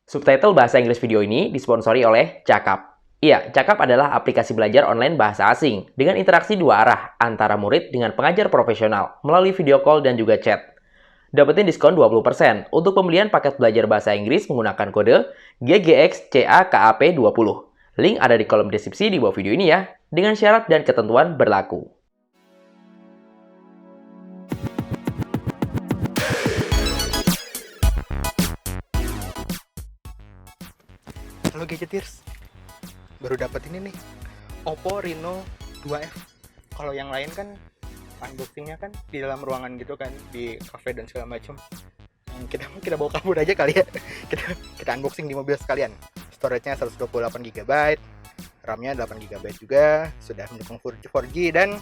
Subtitle bahasa Inggris video ini disponsori oleh Cakap. Iya, Cakap adalah aplikasi belajar online bahasa asing dengan interaksi dua arah antara murid dengan pengajar profesional melalui video call dan juga chat. Dapetin diskon 20% untuk pembelian paket belajar bahasa Inggris menggunakan kode GGXCAKAP20. Link ada di kolom deskripsi di bawah video ini ya, dengan syarat dan ketentuan berlaku. Halo Gadgeters, baru dapat ini nih, Oppo Reno 2F. Kalau yang lain kan unboxingnya kan di dalam ruangan gitu kan, di cafe dan segala macam. Kita bawa kabur aja kali ya. Kita unboxing di mobil sekalian. Storage-nya 128 GB, RAM-nya 8 GB juga, sudah mendukung 4G dan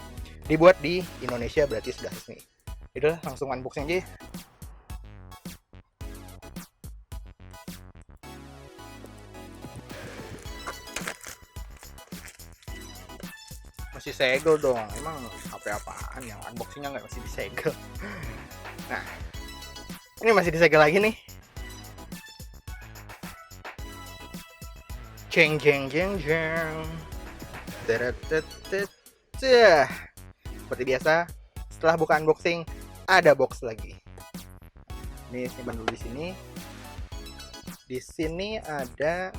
dibuat di Indonesia, berarti sudah resmi. Yaudah, langsung unboxing aja. Masih segel dong, emang HP apaan yang unboxingnya nggak masih disegel. Nah, ini masih disegel lagi nih. Jeng jeng jeng jeng. Seperti biasa, setelah buka unboxing ada box lagi. Ini simpan dulu di sini. Di sini ada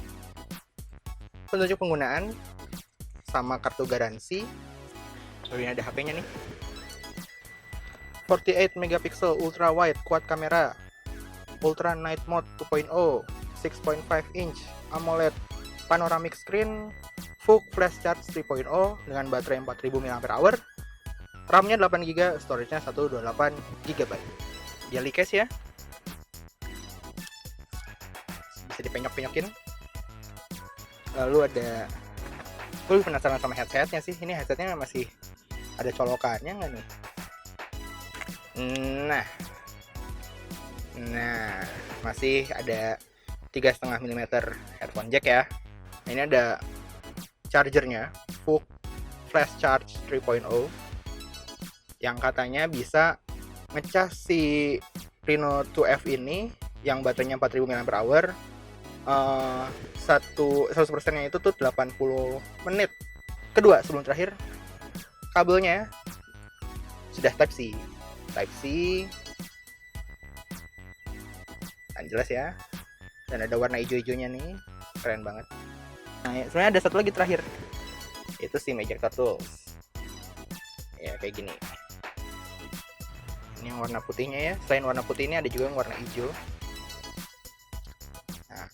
petunjuk penggunaan sama kartu garansi. Lalu ini ada HP-nya nih. 48 megapiksel ultra wide quad kamera, ultra night mode 2.0, 6.5 inch AMOLED panoramic screen, full flash charge 3.0 dengan baterai 4000 mAh. RAM-nya 8 GB, storage-nya 128 GB. Jelly case ya. Bisa dipenyok-penyokin. Lalu ada, gue penasaran sama headsetnya sih. Ini headsetnya masih ada colokannya nggak nih? Nah, masih ada 3,5 mm headphone jack ya. Ini ada chargernya, full flash charge 3.0, yang katanya bisa ngecas si Reno 2F ini yang baterainya 4000 mAh. 100%-nya itu tuh 80 menit. Kedua, sebelum terakhir, kabelnya sudah Type-C. Kan jelas ya. Dan ada warna hijau-hijaunya nih, keren banget. Nah, sebenarnya ada satu lagi terakhir, itu si ejector tools. Ya kayak gini. Ini yang warna putihnya ya. Selain warna putih ini ada juga yang warna hijau. Nah.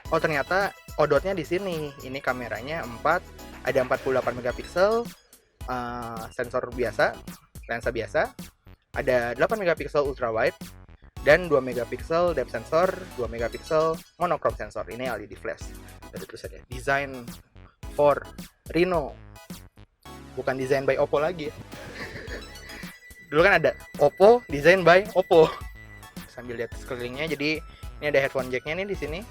Oh, ternyata odotnya di sini. Ini kameranya 4, ada 48 megapiksel, sensor biasa, lensa biasa. Ada 8 megapiksel ultra wide dan 2 megapiksel depth sensor, 2 megapiksel monochrome sensor. Ini LED flash. Ada tulisannya design for Reno. Bukan design by Oppo lagi ya. Dulu kan ada Oppo design by Oppo. Sambil lihat sekelilingnya, jadi ini ada headphone jacknya nih di sini.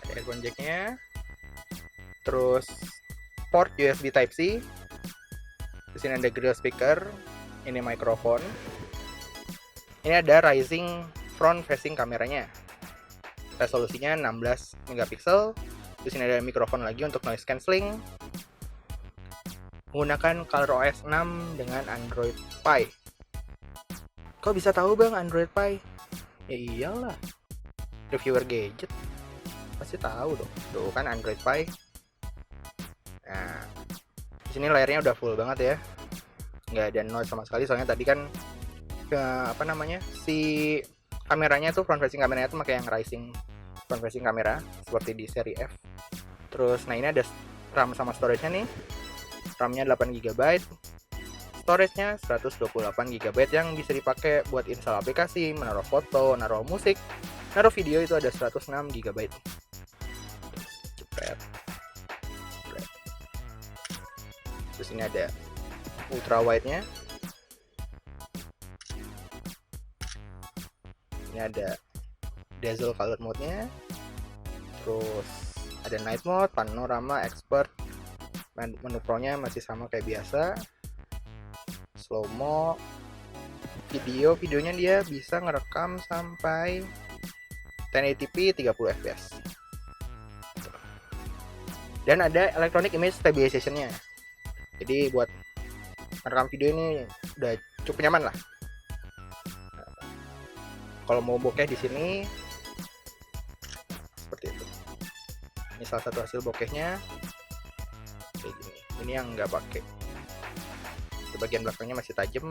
Ada headphone jacknya. Terus port USB Type-C. Di sini ada grill speaker. Ini mikrofon. Ini ada rising front facing kameranya. Resolusinya 16 megapiksel. Di sini ada mikrofon lagi untuk noise cancelling. Menggunakan ColorOS 6 dengan Android Pie. Kok bisa tahu bang Android Pie? Ya iyalah, reviewer gadget pasti tahu dong. Tuh kan Android Pie. Nah, di sini layarnya udah full banget ya, nggak ada noise sama sekali. Soalnya tadi kan si kameranya tuh front facing kameranya tuh pakai yang rising front facing kamera seperti di seri F. Terus, nah ini ada RAM sama storage-nya nih. RAM-nya 8 GB, storage-nya 128 GB yang bisa dipakai buat install aplikasi, menaruh foto, naruh musik, naruh video. Itu ada 106 GB. Terus ini ada ultra wide-nya. Ini ada dazzle color mode-nya. Terus ada night mode, panorama, expert. Menu pro-nya masih sama kayak biasa. Slow mo, videonya dia bisa ngerekam sampai 1080p 30 fps. Dan ada electronic image stabilization-nya. Jadi buat merekam video ini udah cukup nyaman lah. Kalau mau bokeh di sini seperti itu. Ini salah satu hasil bokehnya. Kayak gini. Ini yang nggak pakai. Di bagian belakangnya masih tajam.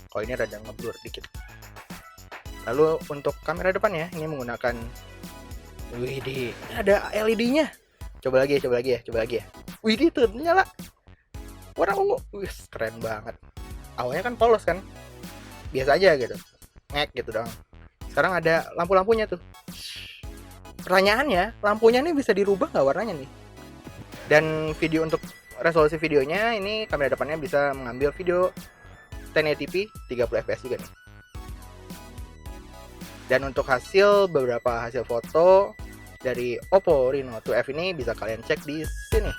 Kalau ini rada ngeblur dikit. Lalu untuk kamera depannya ini menggunakan, widih, ada LED-nya. Coba lagi ya. Widih, tuh nyala. Warna ungu. Wih, keren banget. Awalnya kan polos kan. Biasa aja gitu. Ngek gitu dong. Sekarang ada lampu-lampunya tuh. Pertanyaannya, lampunya nih bisa dirubah nggak warnanya nih? Dan video untuk resolusi videonya ini kamera depannya bisa mengambil video 1080p 30 fps juga nih. Dan untuk beberapa hasil foto dari Oppo Reno 2F ini bisa kalian cek di sini.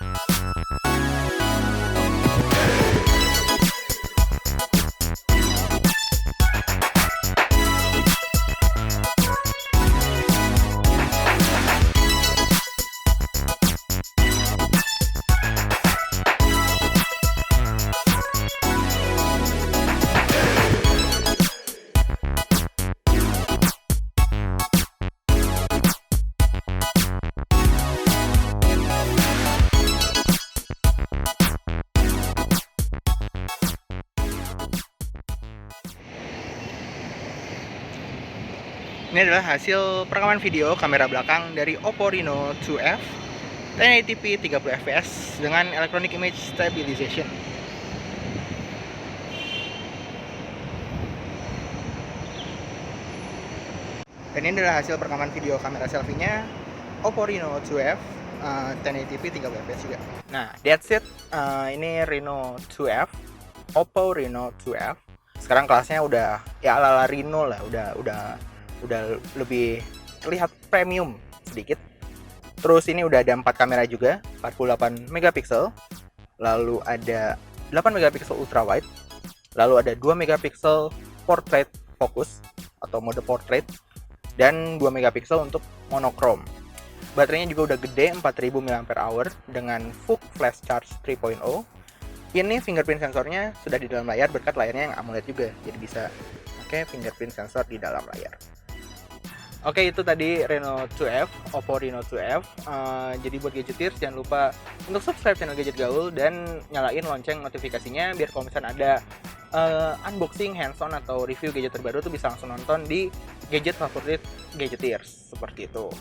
Ini adalah hasil perekaman video kamera belakang dari Oppo Reno 2F 1080p 30 fps dengan electronic image stabilization. Dan ini adalah hasil perekaman video kamera selfie-nya Oppo Reno 2F 1080p 30 fps juga. Nah, that's it. Ini Reno 2F, Oppo Reno 2F. Sekarang kelasnya udah ya ala-ala Reno lah, udah lebih terlihat premium sedikit. Terus ini udah ada 4 kamera juga, 48 megapiksel. Lalu ada 8 megapiksel ultra wide. Lalu ada 2 megapiksel portrait focus atau mode portrait dan 2 megapiksel untuk monochrome. Baterainya juga udah gede, 4000 mAh dengan full flash charge 3.0. Ini fingerprint sensornya sudah di dalam layar berkat layarnya yang AMOLED juga. Jadi bisa pakai fingerprint sensor di dalam layar. Oke, itu tadi Reno 2F, Oppo Reno 2F. Jadi buat gadgetiers jangan lupa untuk subscribe channel Gadget Gaul dan nyalain lonceng notifikasinya biar kalau misalnya ada unboxing, hands-on atau review gadget terbaru tuh bisa langsung nonton di gadget favorit gadgetiers seperti itu.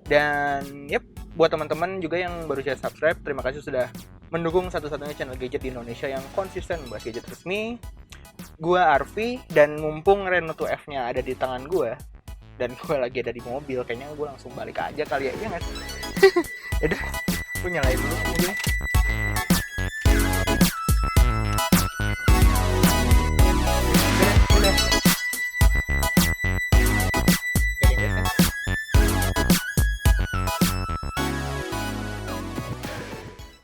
Dan buat teman-teman juga yang baru saja subscribe, terima kasih sudah mendukung satu-satunya channel gadget di Indonesia yang konsisten membahas gadget resmi. Gua Arfi, dan mumpung Reno 2F-nya ada di tangan gua dan gue lagi ada di mobil, kayaknya gue langsung balik aja kali ya, nggak sih? Yaudah, gue nyalain dulu mobilnya.